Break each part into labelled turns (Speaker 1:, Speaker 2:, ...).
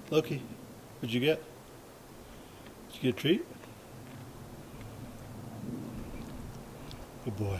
Speaker 1: Loki, what'd you get? Did you get a treat? Oh boy.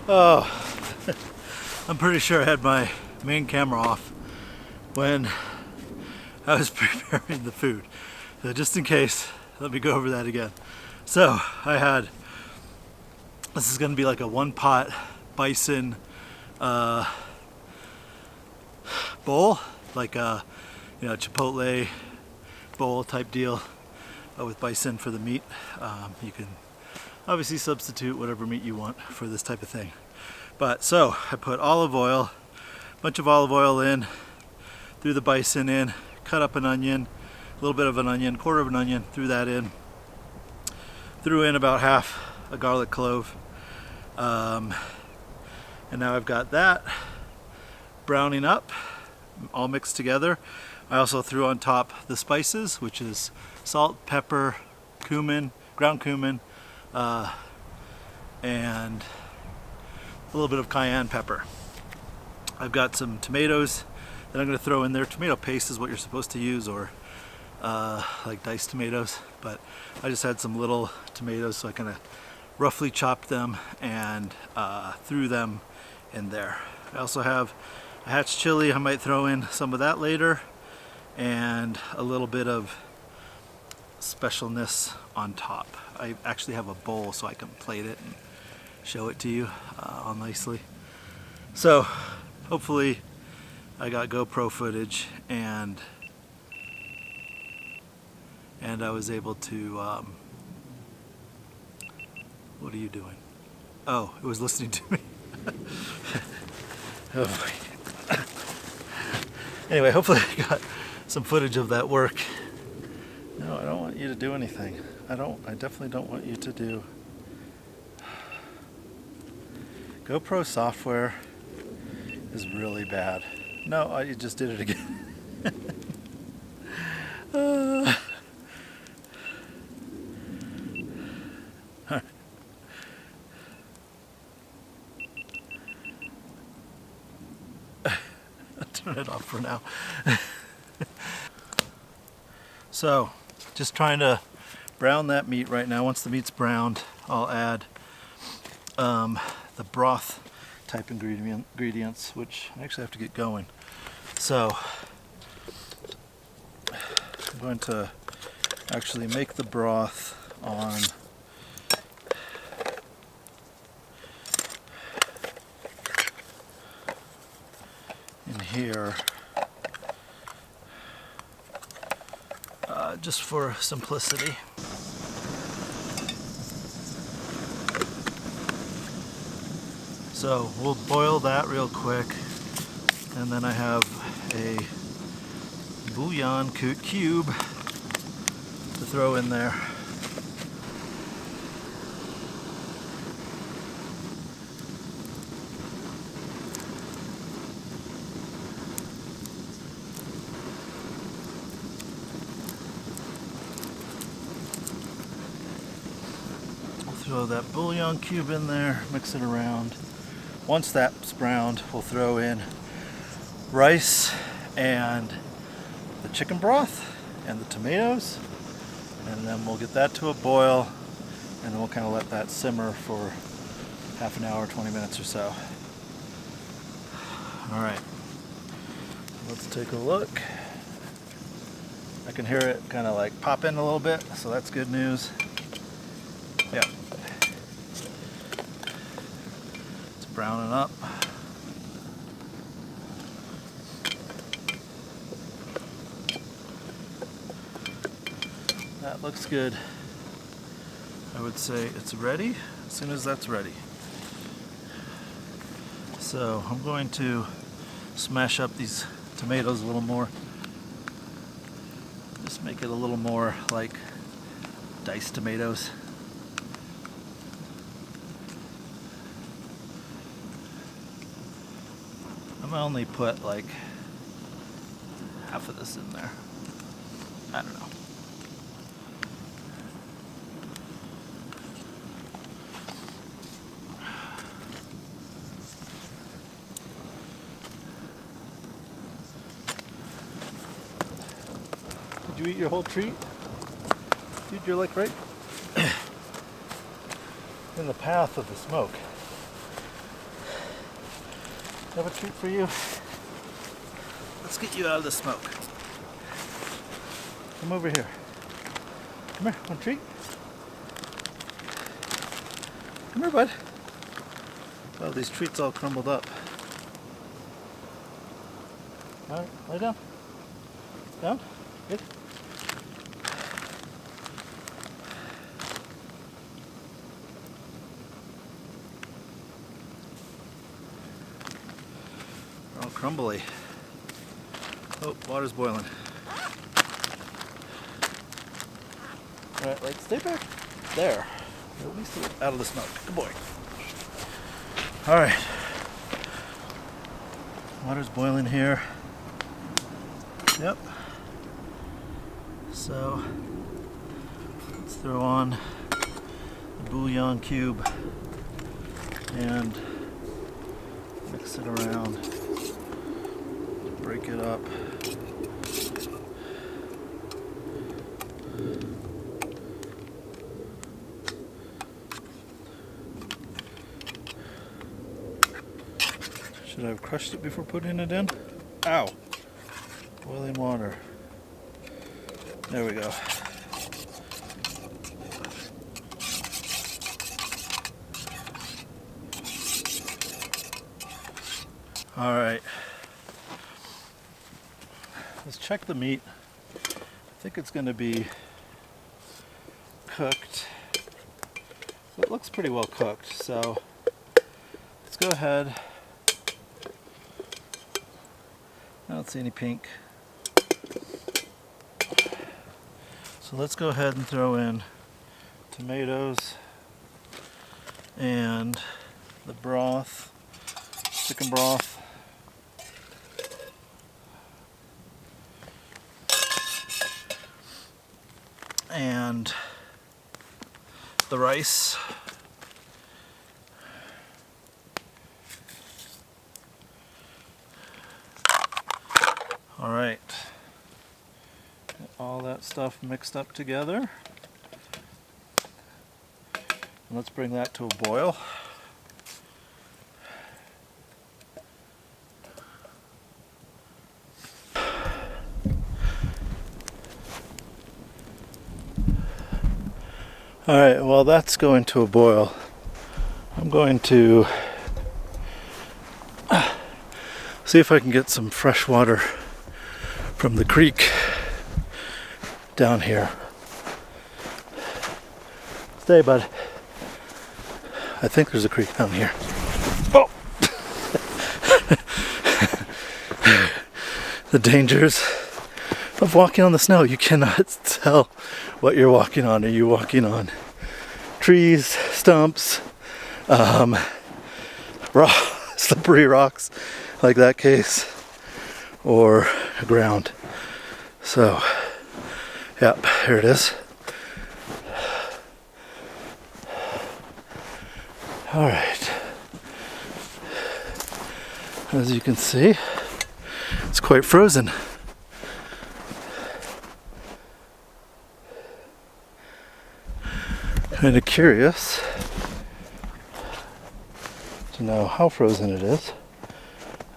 Speaker 1: Oh, I'm pretty sure I had my main camera off when I was preparing the food. So just in case, let me go over that again. So I had, this is gonna be like a one pot bison bowl, like a chipotle bowl type deal with bison for the meat. You can obviously substitute whatever meat you want for this type of thing. But so I put olive oil, a bunch of olive oil in, threw the bison in, cut up an onion, a little bit of an onion, quarter of an onion, threw that in, threw in about half a garlic clove, and now I've got that browning up, all mixed together. I also threw on top the spices, which is salt, pepper, cumin, ground cumin, and a little bit of cayenne pepper. I've got some tomatoes that I'm going to throw in there. Tomato paste is what you're supposed to use, or like diced tomatoes, but I just had some little tomatoes, so I kind of roughly chopped them and threw them in there. I also have a Hatch chili. I might throw in some of that later, and a little bit of specialness on top. I actually have a bowl so I can plate it and show it to you all nicely. So hopefully I got GoPro footage and I was able to what are you doing? Oh, it was listening to me. Oh boy. Anyway, hopefully I got some footage of that work. No, I don't want you to do anything. I definitely don't want you to do. GoPro software is really bad. No, I just did it again. I'll turn it off for now. So, just trying to brown that meat right now. Once the meat's browned, I'll add the broth type ingredients, which I actually have to get going. So, I'm going to actually make the broth on in here. Just for simplicity. So we'll boil that real quick, and then I have a bouillon cube to throw in there. Throw that bouillon cube in there, mix it around. Once that's browned, we'll throw in rice and the chicken broth and the tomatoes, and then we'll get that to a boil, and then we'll kind of let that simmer for half an hour, 20 minutes or so. Alright, let's take a look. I can hear it kind of like pop in a little bit, so that's good news. Yep. It's browning up. That looks good. I would say it's ready as soon as that's ready. So I'm going to smash up these tomatoes a little more. Just make it a little more like diced tomatoes. I'm gonna only put like half of this in there. I don't know. Did you eat your whole treat? Dude, you're like right in the path of the smoke. I have a treat for you. Let's get you out of the smoke. Come over here. Come here, one treat. Come here, bud. Oh, these treats all crumbled up. Alright, lay down. Down. Good. All crumbly. Oh, water's boiling. Alright, like stay back there. At least out of the smoke. Good boy. Alright. Water's boiling here. Yep. So let's throw on the bouillon cube and mix it around. Break it up. Should I have crushed it before putting it in? Ow! Boiling water. There we go. All right. Let's check the meat. I think it's going to be cooked. So it looks pretty well cooked. So let's go ahead. I don't see any pink. So let's go ahead and throw in tomatoes and the broth, chicken broth. And the rice. All right. Get all that stuff mixed up together. And let's bring that to a boil. Alright, while that's going to a boil, I'm going to see if I can get some fresh water from the creek down here. Stay, bud. I think there's a creek down here. Oh! The dangers of walking on the snow. You cannot tell what you're walking on. Are you walking on trees, stumps, slippery rocks like that case, or ground? So, yep, here it is. All right. As you can see, it's quite frozen. Kind of curious to know how frozen it is.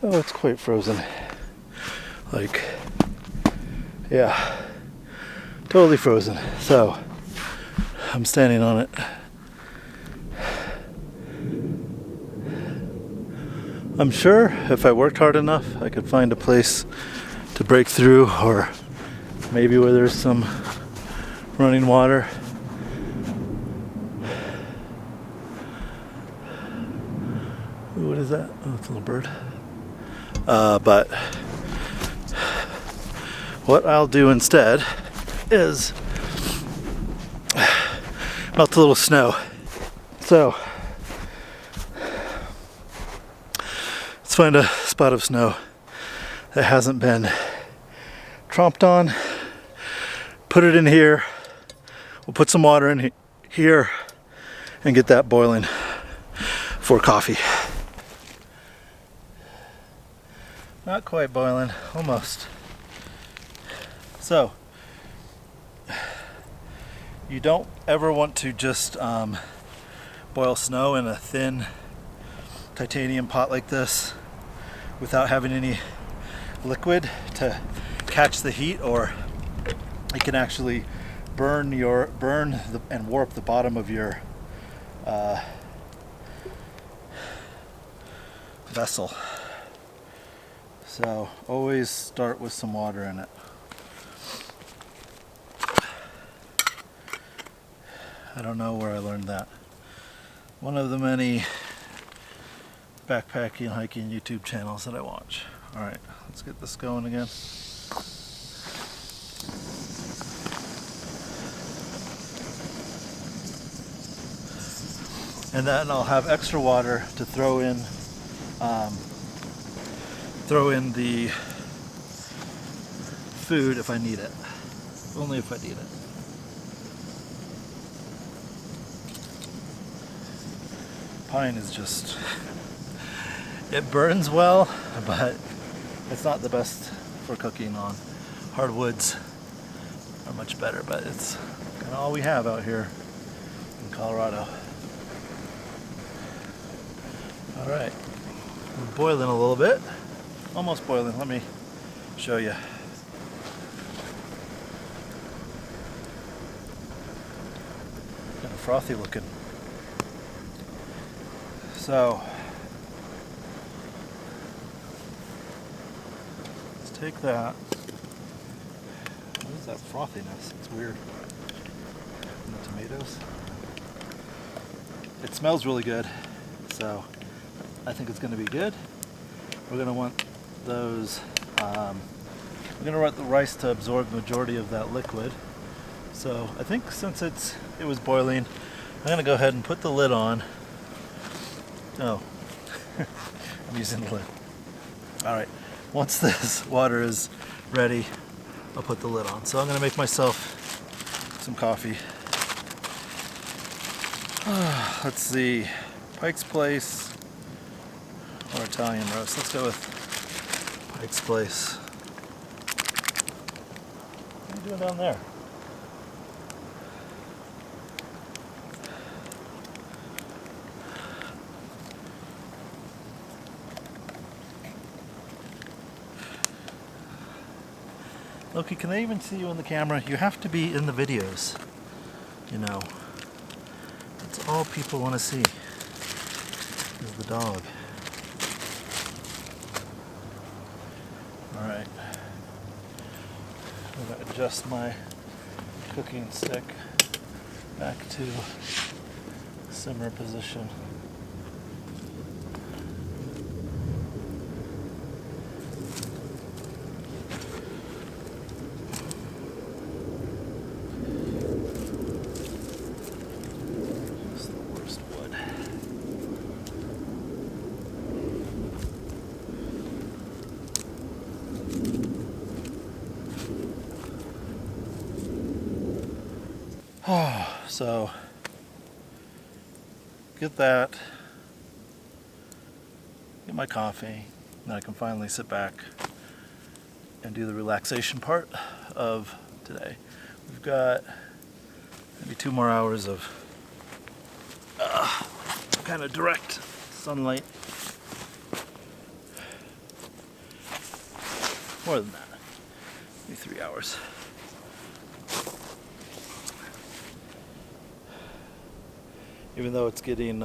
Speaker 1: Oh, it's quite frozen. Like, yeah, totally frozen. So I'm standing on it. I'm sure if I worked hard enough, I could find a place to break through, or maybe where there's some running water. Ooh, what is that? Oh, it's a little bird. But what I'll do instead is melt a little snow. So let's find a spot of snow that hasn't been tromped on. Put it in here. We'll put some water in here and get that boiling for coffee. Not quite boiling, almost. So, you don't ever want to just boil snow in a thin titanium pot like this without having any liquid to catch the heat, or it can actually burn and warp the bottom of your vessel. So always start with some water in it. I don't know where I learned that. One of the many backpacking, hiking YouTube channels that I watch. Alright, let's get this going again. And then I'll have extra water to throw in the food if I need it. Only if I need it. Pine is just, it burns well, but it's not the best for cooking on. Hardwoods are much better, but it's kind of all we have out here in Colorado. All right, we're boiling a little bit. Almost boiling. Let me show you. Kind of frothy looking. So let's take that. What is that frothiness? It's weird. And the tomatoes. It smells really good, so I think it's going to be good. We're going to want those. We're going to want the rice to absorb the majority of that liquid. So I think since it was boiling, I'm going to go ahead and put the lid on. Oh, I'm using the lid. All right, once this water is ready, I'll put the lid on. So I'm going to make myself some coffee. Let's see, Pike's Place or Italian roast. Let's go with Pike's Place. What are you doing down there? Loki, can they even see you in the camera? You have to be in the videos. You know, that's all people want to see is the dog. All right, I'm going to adjust my cooking stick back to simmer position. So get that, get my coffee, and I can finally sit back and do the relaxation part of today. We've got maybe 2 more hours of kind of direct sunlight. More than that, maybe 3 hours. Even though it's getting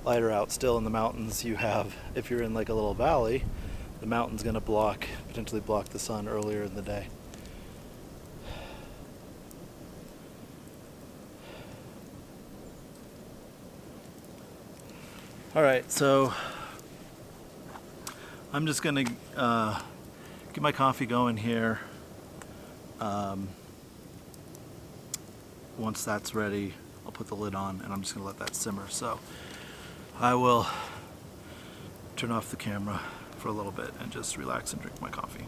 Speaker 1: lighter out, still in the mountains you have, if you're in like a little valley, the mountain's going to potentially block the sun earlier in the day. Alright, so I'm just going to get my coffee going here. Once that's ready, I'll put the lid on and I'm just going to let that simmer. So I will turn off the camera for a little bit and just relax and drink my coffee.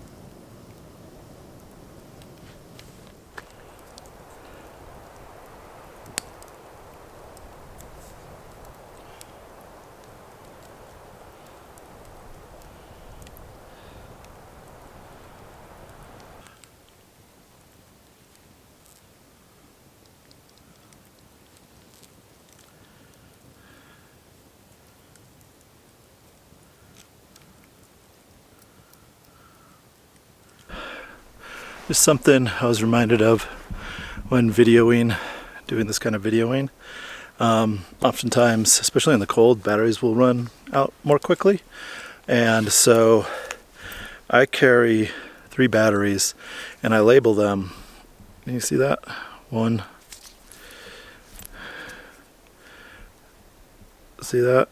Speaker 1: Just something I was reminded of when videoing, doing this kind of videoing. Oftentimes, especially in the cold, batteries will run out more quickly. And so I carry 3 batteries and I label them. Can you see that? 1. See that?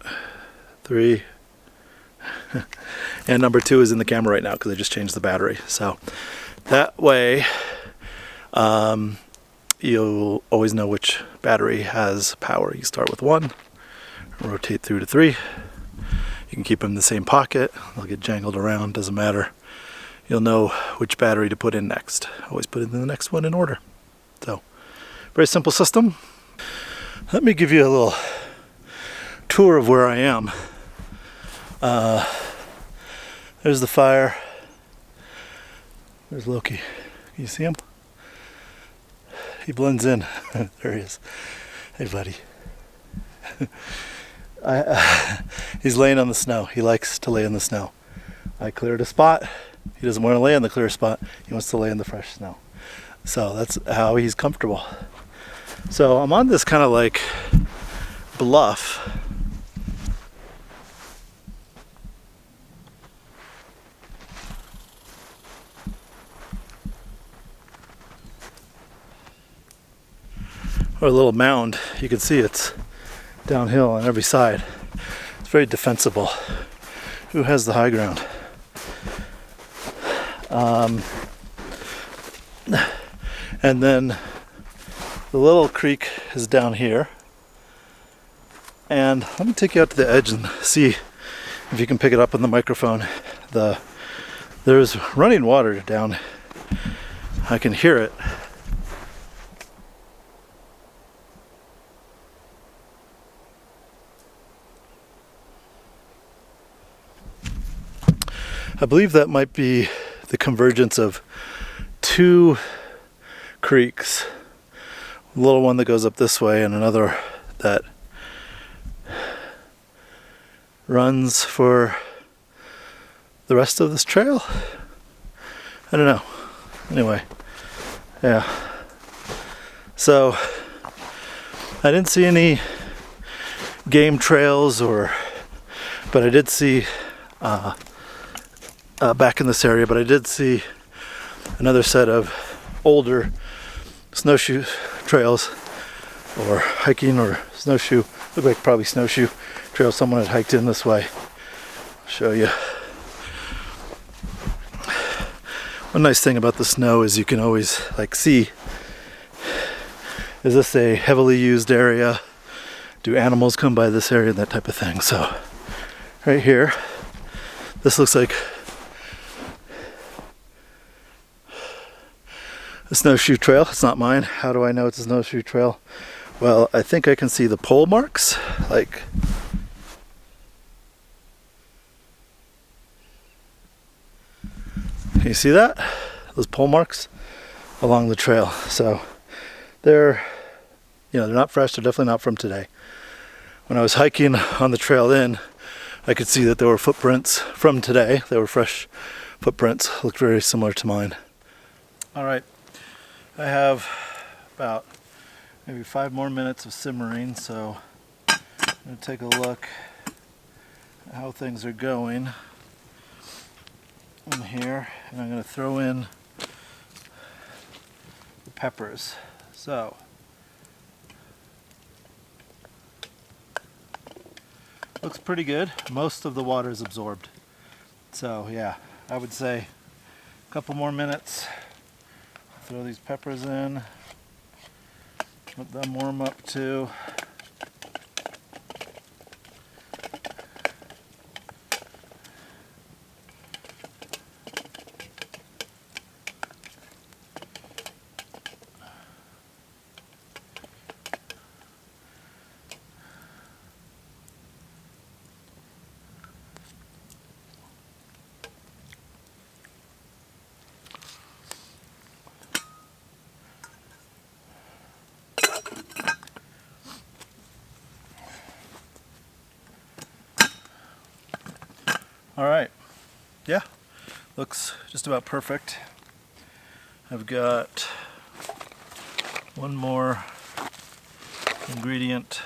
Speaker 1: 3. And number 2 is in the camera right now because I just changed the battery. So that way, you'll always know which battery has power. You start with 1, rotate through to 3. You can keep them in the same pocket. They'll get jangled around, doesn't matter. You'll know which battery to put in next. Always put in the next one in order. So, very simple system. Let me give you a little tour of where I am. There's the fire. There's Loki. Can you see him? He blends in. There he is. Hey, buddy. He's laying on the snow. He likes to lay in the snow. I cleared a spot. He doesn't want to lay in the clear spot. He wants to lay in the fresh snow. So that's how he's comfortable. So I'm on this kind of like bluff. Or a little mound. You can see it's downhill on every side. It's very defensible. Who has the high ground? And then the little creek is down here. And let me take you out to the edge and see if you can pick it up on the microphone. There's running water down. I can hear it. I believe that might be the convergence of 2 creeks. A little one that goes up this way and another that runs for the rest of this trail. I don't know. Anyway, yeah. So I didn't see any game trails but I did see back in this area, but I did see another set of older snowshoe trails, or hiking or snowshoe, look like probably snowshoe trails someone had hiked in this way. I'll show you. One nice thing about the snow is you can always see, is this a heavily used area? Do animals come by this area? That type of thing. So right here, this looks like a snowshoe trail. It's not mine. How do I know it's a snowshoe trail? Well, I think I can see the pole marks. Can you see that? Those pole marks along the trail. So they're not fresh. They're definitely not from today. when I was hiking on the trail in, I could see that there were footprints from today. They were fresh footprints, looked very similar to mine. All right, I have about maybe 5 more minutes of simmering, so I'm gonna take a look at how things are going in here, and I'm gonna throw in the peppers. So, looks pretty good. Most of the water is absorbed. So yeah, I would say a couple more minutes. Throw these peppers in. Let them warm up too. All right, yeah, looks just about perfect. I've got one more ingredient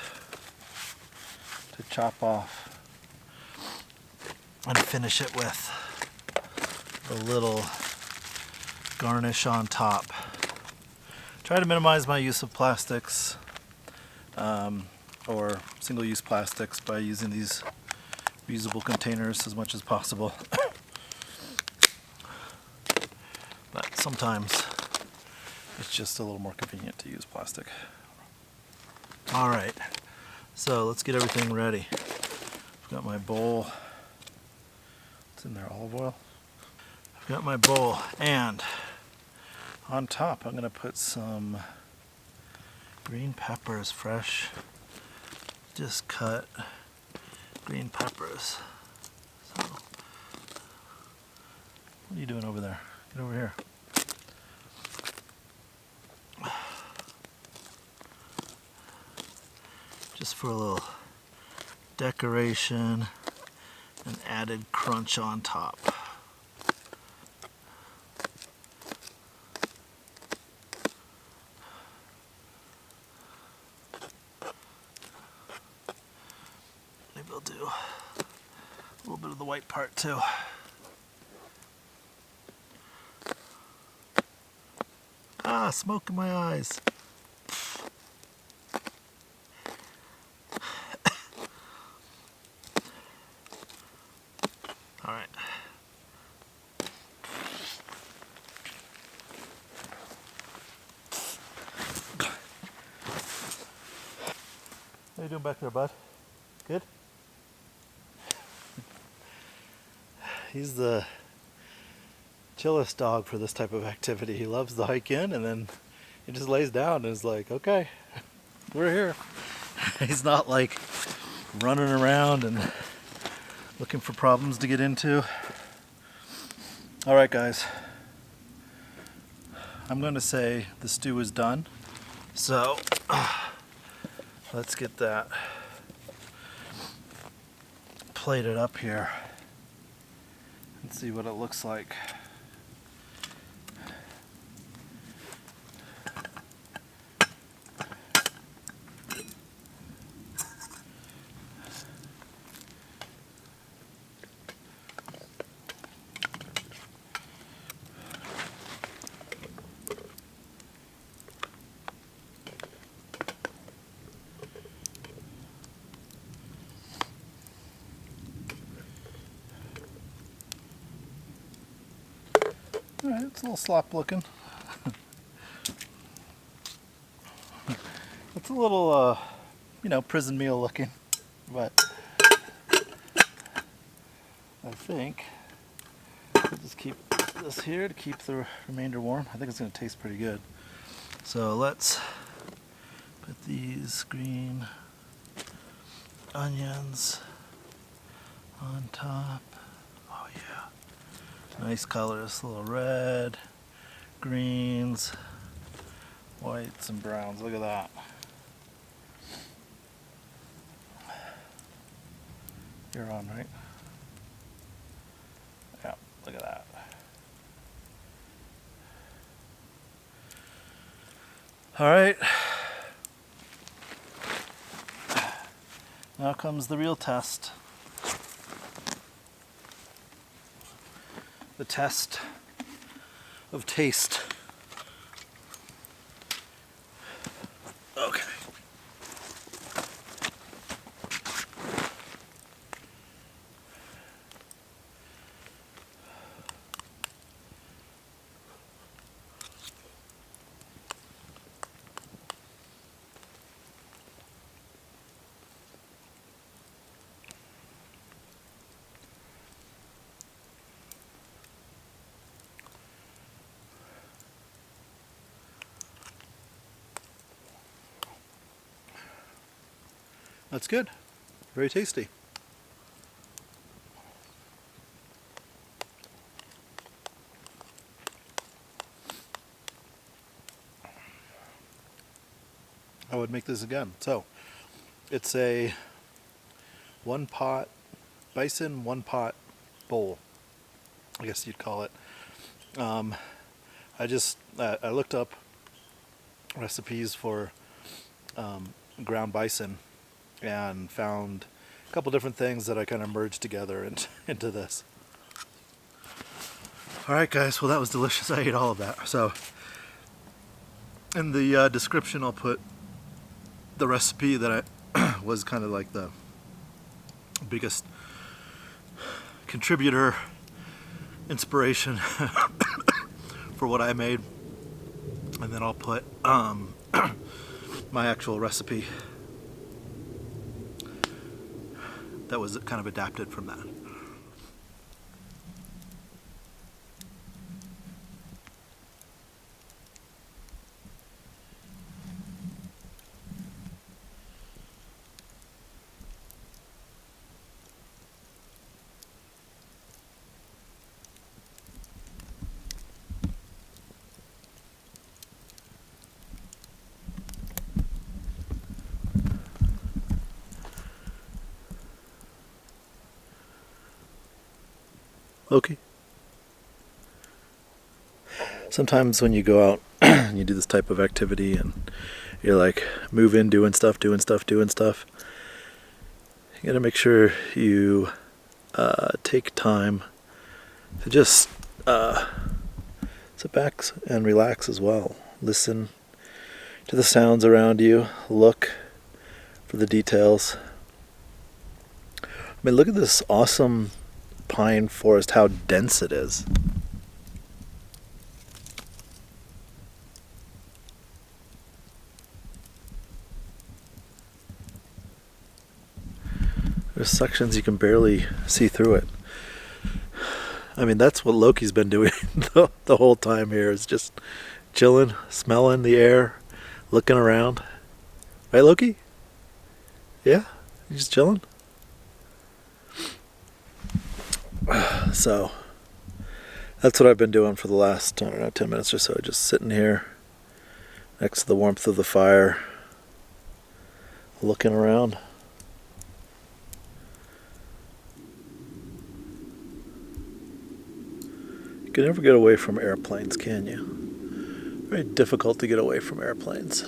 Speaker 1: to chop off and finish it with a little garnish on top. Try to minimize my use of plastics or single-use plastics by using these reusable containers as much as possible. But sometimes it's just a little more convenient to use plastic. Alright, so let's get everything ready. I've got my bowl. What's in there, olive oil? I've got my bowl, and on top I'm going to put some green peppers, fresh, just cut green peppers. So, what are you doing over there? Get over here. Just for a little decoration and added crunch on top. Maybe I'll do a little bit of the white part too. Ah, smoke in my eyes. All right. How you doing back there, bud? Good? He's the chillest dog for this type of activity. He loves the hike in, and then he just lays down and is like, okay, we're here. He's not like running around and looking for problems to get into. All right, guys. I'm going to say the stew is done. So let's get that plated up here and see what it looks like. Alright, it's a little slop looking. It's a little, prison meal looking, but I think I'll just keep this here to keep the remainder warm. I think it's going to taste pretty good. So let's put these green onions on top. Oh yeah. Nice colors, a little red, greens, whites, and browns. Look at that. You're on, right? Yeah, look at that. All right. Now comes the real test. The test of taste. Okay. That's good. Very tasty. I would make this again. So, it's a one pot bison bowl, I guess you'd call it. I looked up recipes for ground bison and found a couple different things that I kind of merged together into this. Alright guys, well that was delicious. I ate all of that. So in the description I'll put the recipe that I was kind of like the biggest contributor, inspiration for what I made, and then I'll put my actual recipe that was kind of adapted from that. Loki? Sometimes when you go out and you do this type of activity and you're like moving, doing stuff, you gotta make sure you take time to just sit back and relax as well. Listen to the sounds around you, look for the details. I mean, look at this awesome pine forest, how dense it is. There's sections you can barely see through it. I mean, that's what Loki's been doing the whole time here, is just chilling, smelling the air, looking around. Right, Loki? Yeah? You just chilling? So that's what I've been doing for the last, I don't know, 10 minutes or so, just sitting here next to the warmth of the fire, looking around. You can never get away from airplanes, can you? Very difficult to get away from airplanes.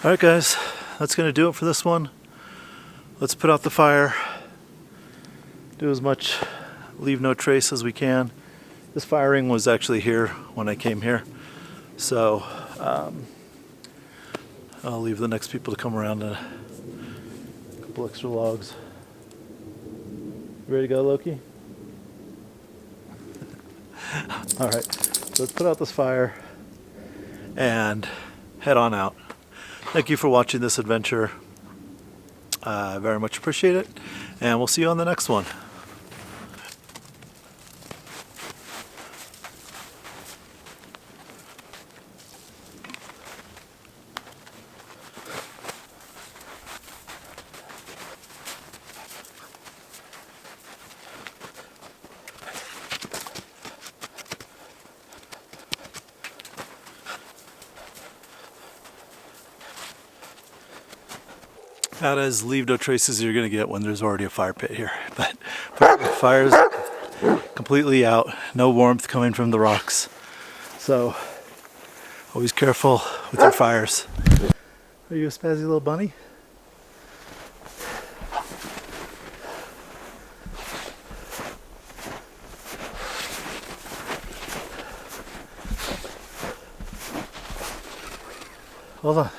Speaker 1: Alright guys, that's going to do it for this one. Let's put out the fire. Do as much leave no trace as we can. This fire ring was actually here when I came here. So I'll leave the next people to come around and a couple extra logs. You ready to go, Loki? Alright, so let's put out this fire and head on out. Thank you for watching this adventure. I very much appreciate it, and we'll see you on the next one. About as leave no traces as you're going to get when there's already a fire pit here. But the fire's completely out. No warmth coming from the rocks. So always careful with your fires. Are you a spazzy little bunny? Hold on.